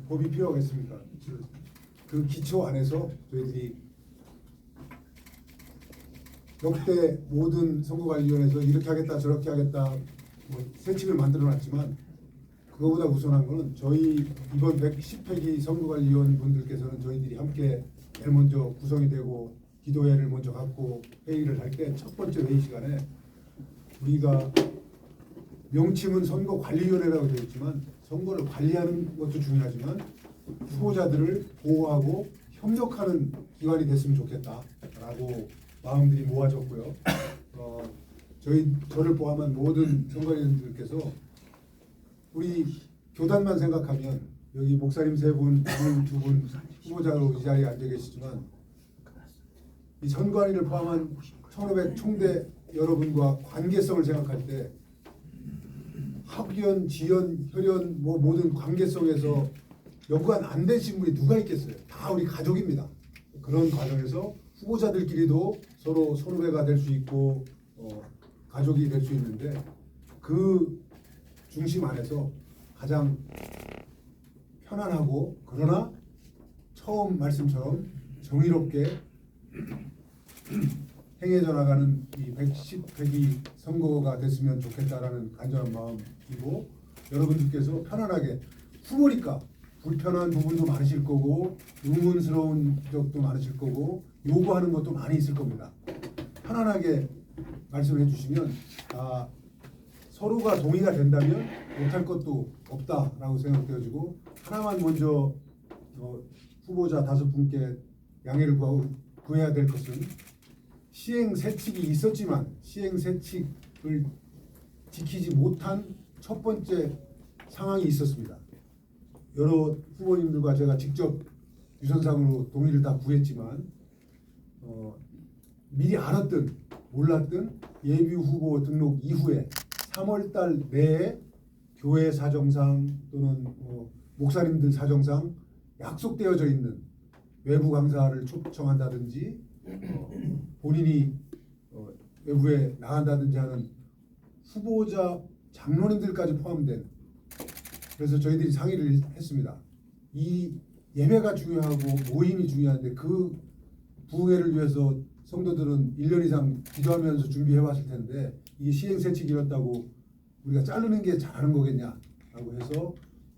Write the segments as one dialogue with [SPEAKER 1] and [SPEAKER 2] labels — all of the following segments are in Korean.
[SPEAKER 1] 법이 필요하겠습니까? 그 기초 안에서 저희들이 역대 모든 선거관리위원회에서 이렇게 하겠다 저렇게 하겠다 뭐 세칙을 만들어놨지만 그거보다 우선한 거는 저희 이번 110회기 선거관리위원 분들께서는 저희들이 함께 제일 먼저 구성이 되고 기도회를 먼저 갖고 회의를 할 때 첫 번째 회의 시간에 우리가 명칭은 선거관리위원회라고 되어 있지만 선거를 관리하는 것도 중요하지만 후보자들을 보호하고 협력하는 기관이 됐으면 좋겠다라고 마음들이 모아졌고요. 저를 포함한 모든 선거위원들께서 우리 교단만 생각하면 여기 목사님 세 분, 두 분 후보자로 이 자리에 앉아 계시지만 이 선관위를 포함한 1500 총대 여러분과 관계성을 생각할 때 학연, 지연, 혈연 뭐 모든 관계성에서 연관 안 되신 분이 누가 있겠어요? 다 우리 가족입니다. 그런 과정에서 후보자들끼리도 서로 선후배가 될 수 있고 가족이 될 수 있는데 그 중심 안에서 가장 편안하고 그러나 처음 말씀처럼 정의롭게 행해져 나가는 이 110회기 선거가 됐으면 좋겠다라는 간절한 마음이고 여러분들께서 편안하게 후보니까 불편한 부분도 많으실 거고 의문스러운 적도 많으실 거고 요구하는 것도 많이 있을 겁니다. 편안하게 말씀해 주시면 서로가 동의가 된다면 못할 것도 없다라고 생각되어지고 하나만 먼저 후보자 5분께 양해를 구해야 될 것은 시행세칙이 있었지만 시행세칙을 지키지 못한 첫 번째 상황이 있었습니다. 여러 후보님들과 제가 직접 유선상으로 동의를 다 구했지만 미리 알았든 몰랐든 예비 후보 등록 이후에 3월달 내에 교회 사정상 또는 목사님들 사정상 약속되어져 있는 외부 강사를 초청한다든지 본인이 외부에 나간다든지 하는 후보자 장로님들까지 포함된 그래서 저희들이 상의를 했습니다. 이 예배가 중요하고 모임이 중요한데 그 부흥회를 위해서 성도들은 1년 이상 기도하면서 준비해 왔을 텐데 이게 시행세칙이었다고 우리가 자르는 게 잘하는 거겠냐라고 해서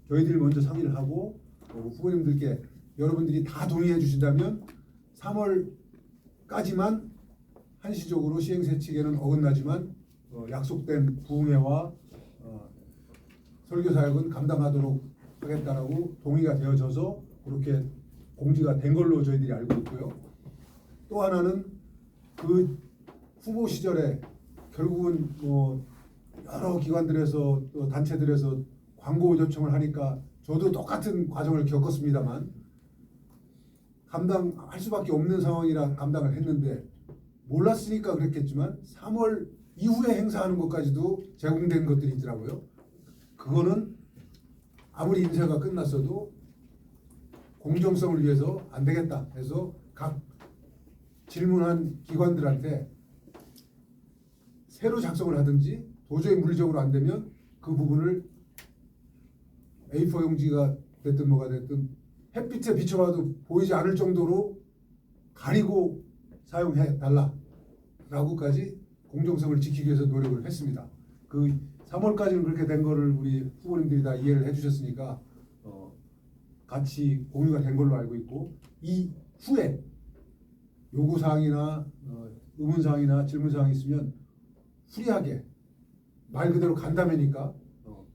[SPEAKER 1] 저희들이 먼저 상의를 하고 후보님들께 여러분들이 다 동의해 주신다면 3월까지만 한시적으로 시행세칙에는 어긋나지만 약속된 부흥회와 설교사역은 감당하도록 하겠다라고 동의가 되어져서 그렇게 공지가 된 걸로 저희들이 알고 있고요. 또 하나는 그 후보 시절에 결국은 여러 기관들에서 또 단체들에서 광고 요청을 하니까 저도 똑같은 과정을 겪었습니다만 감당할 수밖에 없는 상황이라 감당을 했는데 몰랐으니까 그랬겠지만 3월 이후에 행사하는 것까지도 제공된 것들이 있더라고요. 그거는 아무리 인쇄가 끝났어도 공정성을 위해서 안 되겠다 해서 각 질문한 기관들한테 새로 작성을 하든지 도저히 물리적으로 안 되면 그 부분을 A4 용지가 됐든 뭐가 됐든 햇빛에 비춰봐도 보이지 않을 정도로 가리고 사용해 달라라고까지 공정성을 지키기 위해서 노력을 했습니다. 그 3월까지는 그렇게 된 거를 우리 후보님들이 다 이해를 해주셨으니까 같이 공유가 된 걸로 알고 있고 이 후에 요구사항이나 의문사항이나 질문사항이 있으면 프리하게 말 그대로 간담회니까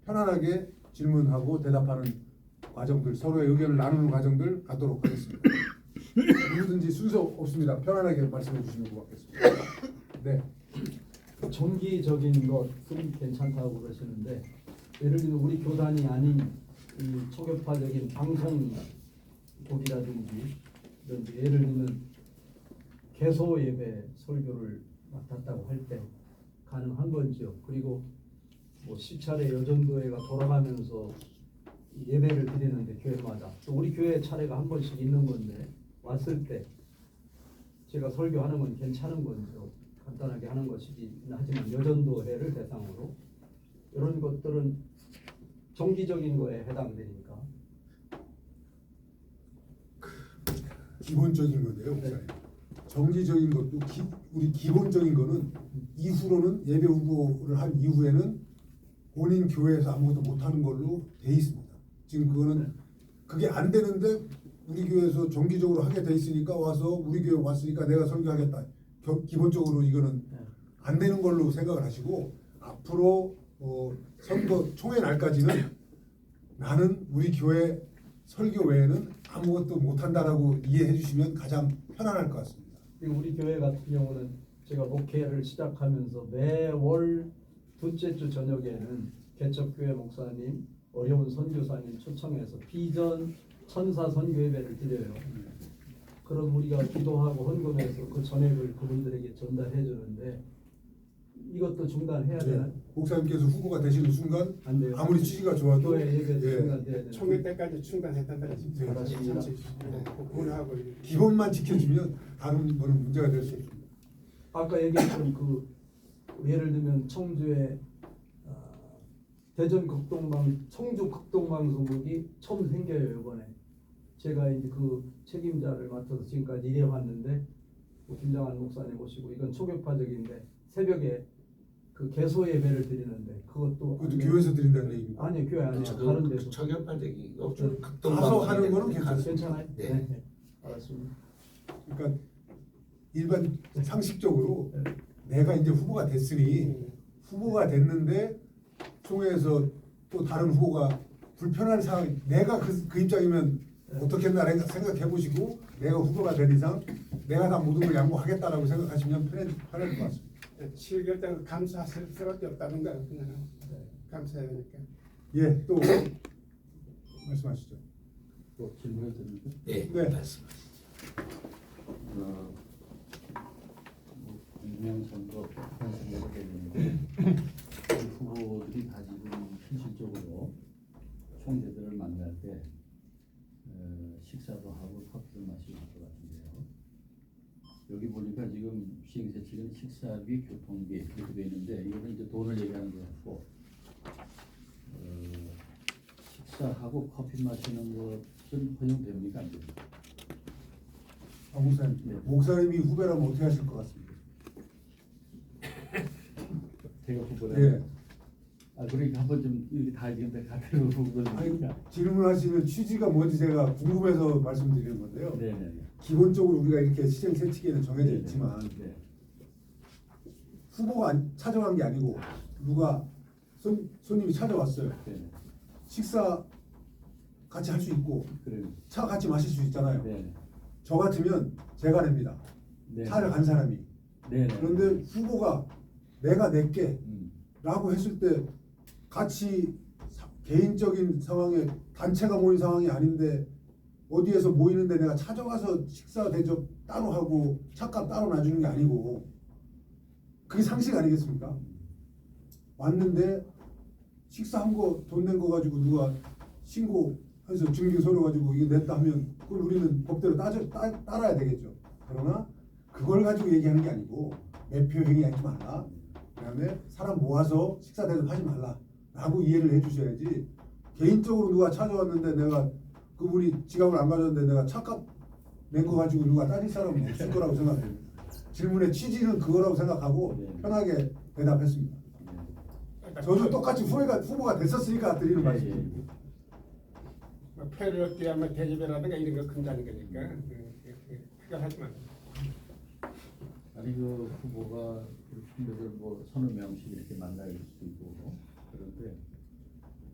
[SPEAKER 1] 편안하게 질문하고 대답하는 과정들 서로의 의견을 나누는 과정들 갖도록 하겠습니다. 누구든지 순서 없습니다. 편안하게 말씀해 주시면 고맙겠습니다. 네.
[SPEAKER 2] 정기적인 것은 괜찮다고 그러시는데 예를 들면 우리 교단이 아닌 이 초교파적인 방송국이라든지 이런 예를 들면 개소 예배 설교를 맡았다고 할 때 가능한 건지요. 그리고 뭐 10차례 여전도회가 돌아가면서 예배를 드리는데 교회마다 또 우리 교회 차례가 한 번씩 있는 건데 왔을 때 제가 설교하는 건 괜찮은 건지요. 간단하게 하는 것이지 하지만 여전도회를 대상으로 이런 것들은 정기적인 거에 해당되니까
[SPEAKER 1] 기본적인 건데요, 목사님. 정기적인 것도 우리 기본적인 거는 이후로는 예배 후보를 한 이후에는 본인 교회에서 아무것도 못하는 걸로 돼 있습니다. 지금 그거는 그게 안 되는데 우리 교회에서 정기적으로 하게 돼 있으니까 와서 우리 교회 왔으니까 내가 설교하겠다. 기본적으로 이거는 안 되는 걸로 생각을 하시고 앞으로 선거 총회 날까지는 나는 우리 교회 설교 외에는 아무것도 못한다라고 이해해 주시면 가장 편안할 것 같습니다.
[SPEAKER 2] 그리고 우리 교회 같은 경우는 제가 목회를 시작하면서 매월 둘째 주 저녁에는 개척교회 목사님, 어려운 선교사님 초청해서 비전 천사 선교 예배를 드려요. 그럼 우리가 기도하고 헌금해서 그 전액을 그분들에게 전달해 주는데 이것도 중단해야 되나?
[SPEAKER 1] 목사님께서 후보가 되시는 순간
[SPEAKER 2] 안 돼요.
[SPEAKER 1] 아무리 취지가 좋아도
[SPEAKER 2] 교회 예배도
[SPEAKER 1] 예,
[SPEAKER 2] 중단돼야 되나?
[SPEAKER 3] 총회 때까지 중단했단다.
[SPEAKER 1] 네,
[SPEAKER 2] 알았습니다.
[SPEAKER 3] 군하고
[SPEAKER 1] 기본만 지켜주면 다른 거는 문제가 될 수 있습니다.
[SPEAKER 2] 아까 얘기했던 그 예를 들면 청주에 대전 극동방 청주 극동방송국이 처음 생겨요. 이번에 제가 이제 그 책임자를 맡아서 지금까지 일해 왔는데 김장한 목사님 모시고 이건 초격파적인데 새벽에 그 개소 예배를 드리는데 그것도
[SPEAKER 1] 그것도 교회에서 드린다는 얘기입니다.
[SPEAKER 2] 아니요 교회 아니에요. 다른 데서
[SPEAKER 4] 저격파적인 거
[SPEAKER 1] 가서 하는 거는 괜찮습니다.
[SPEAKER 2] 괜찮아요?
[SPEAKER 4] 네.
[SPEAKER 2] 알았습니다.
[SPEAKER 1] 그러니까 일반 상식적으로 내가 이제 후보가 됐으니 후보가 됐는데 총회에서 또 다른 후보가 불편한 상황 내가 그 입장이면 어떻겠나 생각해 보시고 내가 후보가 된 이상 내가 다 모든 걸 양보하겠다라고 생각하시면 편할 것 같습니다.
[SPEAKER 3] 7개월 동안 감사할 수밖에 없다는 거야. 그냥 감사해야 되니까.
[SPEAKER 1] 예, 또 말씀하시죠.
[SPEAKER 5] 또 질문을 드립니다.
[SPEAKER 4] 네,
[SPEAKER 1] 네.
[SPEAKER 4] 말씀하세요.
[SPEAKER 5] 유명 선거 선거가 되는데 후보들이 다 지금 현실적으로 총재들을 만날 때 식사도 하고 커피도 마시고 할 것 같은데요. 여기 보니까 지금 시행세칙은 식사비, 교통비 이렇게 되어 있는데 이거는 이제 돈을 얘기하는 것 같고 식사하고 커피 마시는 것은 허용됩니까? 안 됩니까?
[SPEAKER 1] 목사님,
[SPEAKER 5] 네.
[SPEAKER 1] 목사님이 후배라면 어떻게 하실 것 같습니다.
[SPEAKER 5] 제가 후보라.
[SPEAKER 1] 예.
[SPEAKER 5] 그러니까 한번 좀 이렇게 다 이긴데 가대로 후보를.
[SPEAKER 1] 아니, 질문하시는 취지가 뭔지 제가 궁금해서 말씀드리는 건데요.
[SPEAKER 5] 네네.
[SPEAKER 1] 기본적으로 우리가 이렇게 시행세칙에는 정해져
[SPEAKER 5] 네네.
[SPEAKER 1] 있지만
[SPEAKER 5] 네.
[SPEAKER 1] 후보가 찾아간 게 아니고 누가 손님이 찾아왔어요.
[SPEAKER 5] 네네.
[SPEAKER 1] 식사 같이 할 수 있고
[SPEAKER 5] 그래요.
[SPEAKER 1] 차 같이 마실 수 있잖아요.
[SPEAKER 5] 네네.
[SPEAKER 1] 저 같으면 제가 냅니다.
[SPEAKER 5] 네.
[SPEAKER 1] 차를 간 사람이.
[SPEAKER 5] 네네.
[SPEAKER 1] 그런데 후보가 내가 낼게 라고 했을 때 같이 개인적인 상황에 단체가 모인 상황이 아닌데 어디에서 모이는데 내가 찾아가서 식사 대접 따로 하고 차값 따로 놔주는 게 아니고 그게 상식 아니겠습니까? 왔는데 식사한 거 돈 낸 거 가지고 누가 신고해서 증빙 서류 가지고 이게 냈다 하면 그걸 우리는 법대로 따라야 되겠죠. 그러나 그걸 가지고 얘기하는 게 아니고 매표 행위하지 말라. 그다음에 사람 모아서 식사 대접하지 말라라고 이해를 해주셔야지. 개인적으로 누가 찾아왔는데 내가 그분이 지갑을 안 가졌는데 내가 차값 낸 거 가지고 누가 따질 사람은 없을 거라고 생각합니다. 질문의 취지는 그거라고 생각하고 편하게 대답했습니다. 저도 똑같이 후보가 됐었으니까 드리는 말씀입니다.
[SPEAKER 3] 뭐 표를 얻기 위한 대접이라든가 이런 거 큰다는 거니까 해결하지 마.
[SPEAKER 5] 아니 그 후보가 후보들 뭐 서너 명씩 이렇게 만날 수도 있고 그런데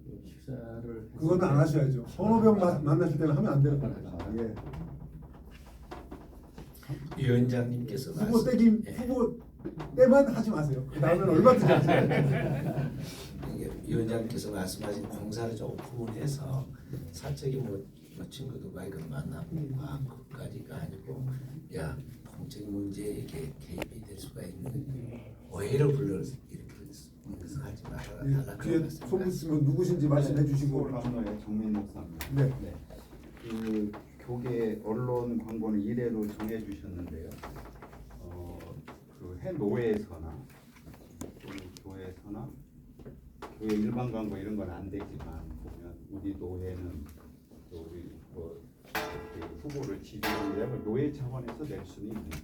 [SPEAKER 5] 그 식사를
[SPEAKER 1] 그거는 안 하셔야죠. 서너 병 만나실 때는 하면 안 되는 겁니다. 예.
[SPEAKER 4] 위원장님께서
[SPEAKER 1] 후보
[SPEAKER 4] 예.
[SPEAKER 1] 후보 때만 하지 마세요. 그 다음에는 얼마든지 하세요.
[SPEAKER 4] 이게 위원장님께서 말씀하신 공사를 조금 구분해서 사적인 뭐 친구도 마이크를 만나고 그것까지가 아니고 야 공적 문제에 이렇게 개입이 될 수가 있는 오해를 불러서 이렇게 하지 말아라.
[SPEAKER 1] 뒤에 손 있으면 누구신지 말씀해 주시고.
[SPEAKER 6] 서울 정민 목사입니다.
[SPEAKER 1] 네.
[SPEAKER 6] 그 교계 언론 광고는 이례로 정해 주셨는데요. 그 해노회에서나 또는 교회에서나 교회 일반 광고 이런 건 안 되지만 보면 우리 노회는 또 우리 뭐 이렇게 후보를 지지하는 노예 차원에서 낼 수는 있는데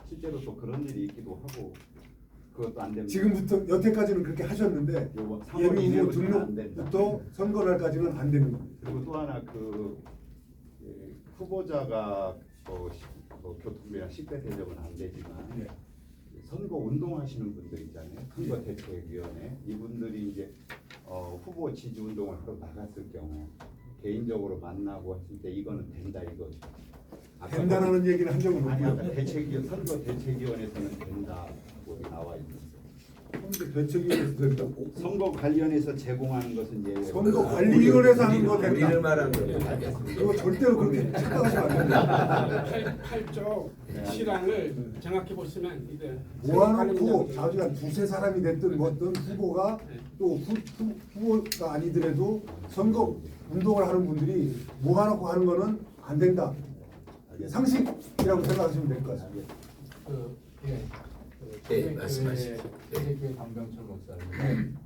[SPEAKER 6] 실제로 또 그런 일이 있기도 하고 그것도 안 됩니다.
[SPEAKER 1] 지금부터 여태까지는 그렇게 하셨는데
[SPEAKER 6] 요거 3월
[SPEAKER 1] 예비 후보
[SPEAKER 6] 2일부터는 안 된다.
[SPEAKER 1] 등록부터 선거날까지는 안 되는 겁니다.
[SPEAKER 6] 그리고 또 하나 후보자가 교통비나 식대 대접은 안 되지만
[SPEAKER 1] 네.
[SPEAKER 6] 선거 운동하시는 분들 있잖아요. 선거대책위원회 이분들이 이제 후보 지지 운동을 하러 나갔을 경우 개인적으로 만나고 했을 때 이거는 된다 이거죠. 아까
[SPEAKER 1] 된다는 얘기는 한 적은
[SPEAKER 6] 아니 아까
[SPEAKER 1] 없고요.
[SPEAKER 6] 선거 대책위원회에서는 된다고 나와 있는데
[SPEAKER 1] 선거 대책위원회에서 된다고.
[SPEAKER 6] 선거 관련해서 제공하는 것은 이제
[SPEAKER 1] 선거관리위원회에서 하는 거
[SPEAKER 4] 우리를
[SPEAKER 1] 된다.
[SPEAKER 4] 말한 거예요. 알겠습니다.
[SPEAKER 1] 그거 절대로 그렇게 착각하시면 안 됩니다.
[SPEAKER 3] 8조 실황을 정확히 보시면 이제
[SPEAKER 1] 모아놓고 자기가 두세 사람이 됐든 뭐든 후보가 또 후보가 아니더라도 선거 운동을 하는 분들이 모아놓고 하는 거는 안 된다. 상식이라고 생각하시면 될 것 같습니다.
[SPEAKER 4] 네, 말씀하시죠.
[SPEAKER 5] 세계교회 강병철 목사님.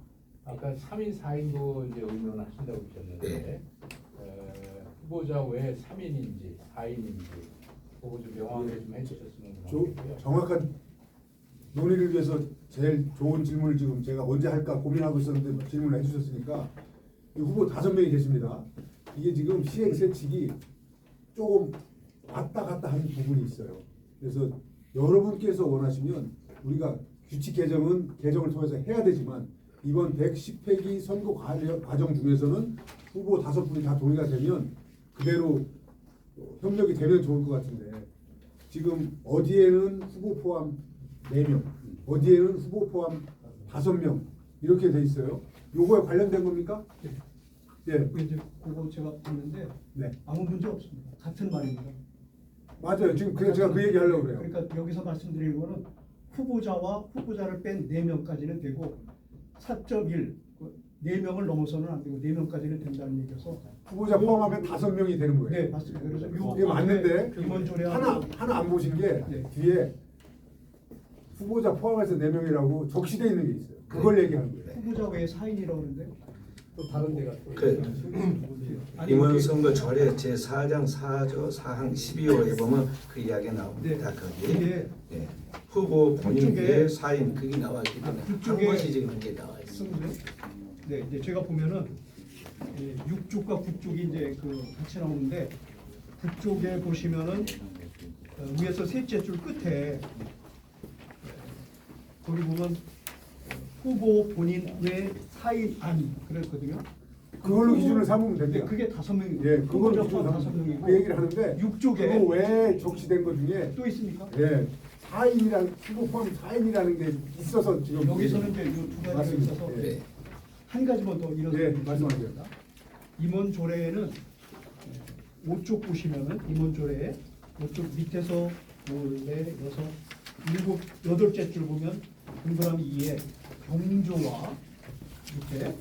[SPEAKER 5] 아까 3인 4인도 이제 의논을 하신다고 하셨는데
[SPEAKER 4] 네.
[SPEAKER 5] 후보자 왜 3인인지 4인인지 그거 좀 명확하게 좀 해주셨으면 고맙겠고요.
[SPEAKER 1] 정확한 논의를 위해서 제일 좋은 질문을 지금 제가 언제 할까 고민하고 있었는데 질문을 해주셨으니까 이 후보 5명이 계십니다. 이게 지금 시행세칙이 조금 왔다 갔다 하는 부분이 있어요. 그래서 여러분께서 원하시면 우리가 규칙 개정을 통해서 해야 되지만 이번 110회기 선거 과정 중에서는 후보 5분이 다 동의가 되면 그대로 협력이 되면 좋을 것 같은데 지금 어디에는 후보 포함 4명, 어디에는 후보 포함 5명 이렇게 돼 있어요. 요거에 관련된 겁니까? 예.
[SPEAKER 2] 이제 그거 제가 봤는데
[SPEAKER 1] 네.
[SPEAKER 2] 아무 문제 없습니다. 같은 말입니다.
[SPEAKER 1] 맞아요. 지금 제가 그 얘기 하려고 그래요.
[SPEAKER 2] 그러니까 여기서 말씀드리는 거는 후보자를 뺀 4명까지는 되고 4.1 4명을 넘어서는 안 되고 4명까지는 된다는 얘기여서
[SPEAKER 1] 후보자 포함하면 5명이 되는 거예요.
[SPEAKER 2] 네 맞습니다. 그래서
[SPEAKER 1] 이게 맞는데
[SPEAKER 2] 임원조례
[SPEAKER 1] 하나 안 보신 게
[SPEAKER 2] 네.
[SPEAKER 1] 뒤에 후보자 포함해서 4명이라고 적시되어 있는 게 있어요. 그걸 얘기하는 거예요.
[SPEAKER 2] 후보자 외에 4인이라고 그러는데 또 다른 데가 또
[SPEAKER 4] 임원 선거 조례 제 4장 4조 4항 12호에 보면 그 이야기가 나옵니다. 거기
[SPEAKER 2] 이게
[SPEAKER 4] 예. 후보 본인
[SPEAKER 2] 그쪽에-
[SPEAKER 4] 외에 4인 그게 나와 있기 때문에 한
[SPEAKER 2] 그쪽에-
[SPEAKER 4] 것이 지금 이게 나와 있습니다.
[SPEAKER 2] 네, 이제 제가 보면은 6쪽과 9쪽이 이제 같이 나오는데 9쪽에 보시면은 위에서 셋째 줄 끝에 거기 보면 후보 본인 외 4인 아니 그랬거든요.
[SPEAKER 1] 그걸로 기준을 삼으면
[SPEAKER 2] 네,
[SPEAKER 1] 됩니다.
[SPEAKER 2] 그게 5명이고
[SPEAKER 1] 예, 그걸로
[SPEAKER 2] 후보자
[SPEAKER 1] 기준을
[SPEAKER 2] 포함
[SPEAKER 1] 삼으면
[SPEAKER 2] 5명이고
[SPEAKER 1] 그 얘기를 하는데
[SPEAKER 2] 6쪽에
[SPEAKER 1] 그거 외에 적시된 것 중에
[SPEAKER 2] 또 있습니까?
[SPEAKER 1] 예, 4인이라는 후보 포함 4인이라는 게 있어서 지금
[SPEAKER 2] 여기서는 이제 이 두 가지가
[SPEAKER 1] 맞습니다.
[SPEAKER 2] 있어서
[SPEAKER 1] 예.
[SPEAKER 4] 네.
[SPEAKER 2] 한 가지만 더 이어서
[SPEAKER 1] 네,
[SPEAKER 2] 드리겠습니다.
[SPEAKER 1] 말씀하세요.
[SPEAKER 2] 임원 조례에는 5쪽 보시면은 임원 조례에 5쪽 밑에서 4, 6, 8째 줄 보면 동그라미 2에 경조와 밑에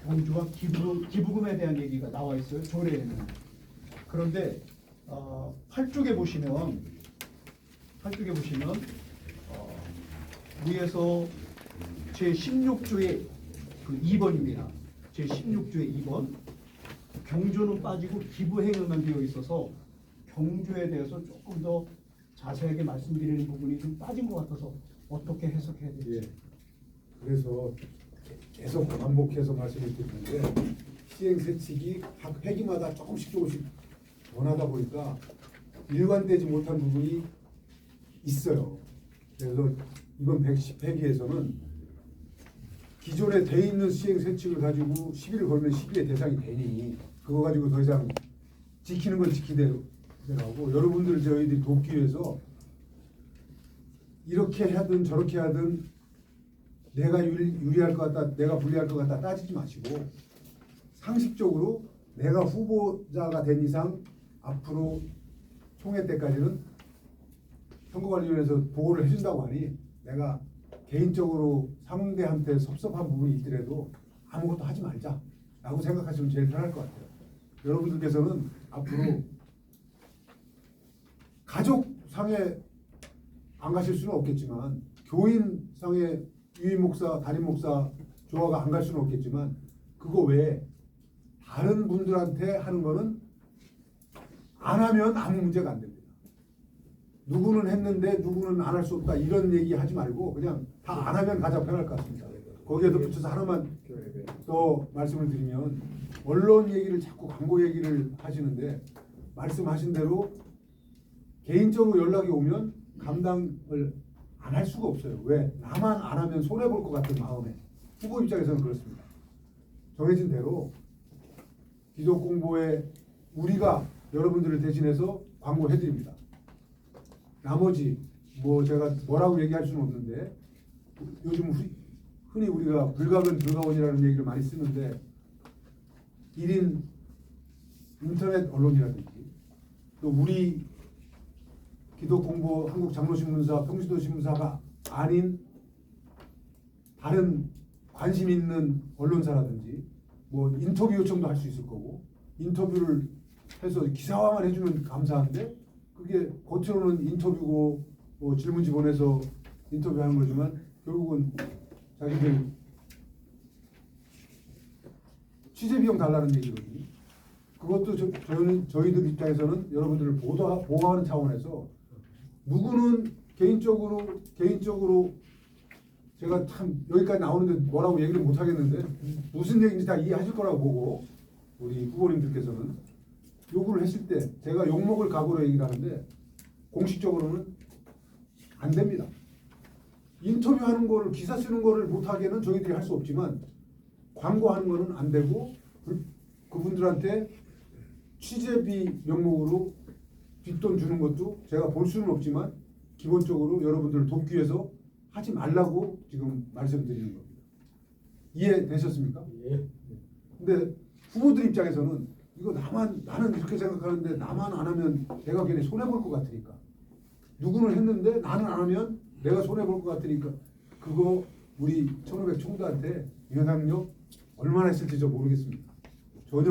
[SPEAKER 2] 경조와 기부금에 대한 얘기가 나와 있어요. 조례에는. 그런데 8쪽에 보시면 위에서 제 16조의 2번입니다. 제 16조의 2번 경조는 빠지고 기부 행위만 되어 있어서 경조에 대해서 조금 더 자세하게 말씀드리는 부분이 좀 빠진 것 같아서 어떻게 해석해야 될지.
[SPEAKER 1] 예. 그래서 계속 반복해서 말씀을 드리는데 시행세칙이 각 회기마다 조금씩 변하다 보니까 일관되지 못한 부분이 있어요. 그래서 이번 110회기에서는 기존에 돼 있는 시행세칙을 가지고 시비를 걸면 시비의 대상이 되니 그거 가지고 더 이상 지키는 건 지키대로 하고 여러분들 저희들이 돕기 위해서 이렇게 하든 저렇게 하든 내가 유리할 것 같다, 내가 불리할 것 같다 따지지 마시고 상식적으로 내가 후보자가 된 이상 앞으로 총회 때까지는 선거관리위원회에서 보고를 해준다고 하니 내가 개인적으로 상대한테 섭섭한 부분이 있더라도 아무것도 하지 말자라고 생각하시면 제일 편할 것 같아요. 여러분들께서는 앞으로 가족상에 안 가실 수는 없겠지만 교인상에 유임 목사, 담임 목사 조화가 안 갈 수는 없겠지만 그거 외에 다른 분들한테 하는 거는 안 하면 아무 문제가 안 됩니다. 누구는 했는데 누구는 안 할 수 없다 이런 얘기 하지 말고 그냥 다 안 하면 가장 편할 것 같습니다. 거기에 덧붙여서 하나만 더 말씀을 드리면 언론 얘기를 자꾸 광고 얘기를 하시는데 말씀하신 대로 개인적으로 연락이 오면 감당을 안 할 수가 없어요. 왜? 나만 안 하면 손해볼 것 같은 마음에 후보 입장에서는 그렇습니다. 정해진 대로 기독 공보에 우리가 여러분들을 대신해서 광고해드립니다. 나머지 뭐 제가 뭐라고 얘기할 수는 없는데 요즘 흔히 우리가 불가근 불가원이라는 얘기를 많이 쓰는데 1인 인터넷 언론이라든지 또 우리 기독공보 한국장로신문사 평시도신문사가 아닌 다른 관심 있는 언론사라든지 뭐 인터뷰 요청도 할 수 있을 거고 인터뷰를 해서 기사화만 해주면 감사한데 그게 겉으로는 인터뷰고 뭐 질문지 보내서 인터뷰하는 거지만 결국은 자기들 취재 비용 달라는 얘기거든요. 그것도 저희들 입장에서는 여러분들을 보호하는 차원에서 누구는 개인적으로 제가 참 여기까지 나오는데 뭐라고 얘기를 못 하겠는데 무슨 얘기인지 다 이해하실 거라고 보고 우리 후보님들께서는 요구를 했을 때 제가 욕먹을 각오로 얘기를 하는데 공식적으로는 안 됩니다. 인터뷰하는 거를 기사 쓰는 거를 못하게는 저희들이 할 수 없지만 광고하는 거는 안 되고 그분들한테 취재비 명목으로 뒷돈 주는 것도 제가 볼 수는 없지만 기본적으로 여러분들을 돕기 위해서 하지 말라고 지금 말씀드리는 겁니다. 이해되셨습니까?
[SPEAKER 2] 예.
[SPEAKER 1] 근데 후보들 입장에서는 이거 나는 이렇게 생각하는데 나만 안 하면 내가 괜히 손해볼 것 같으니까 누구는 했는데 나는 안 하면 내가 손해볼 것 같으니까 그거 우리 1500 총수한테 영향력 얼마나 했을지 저 모르겠습니다.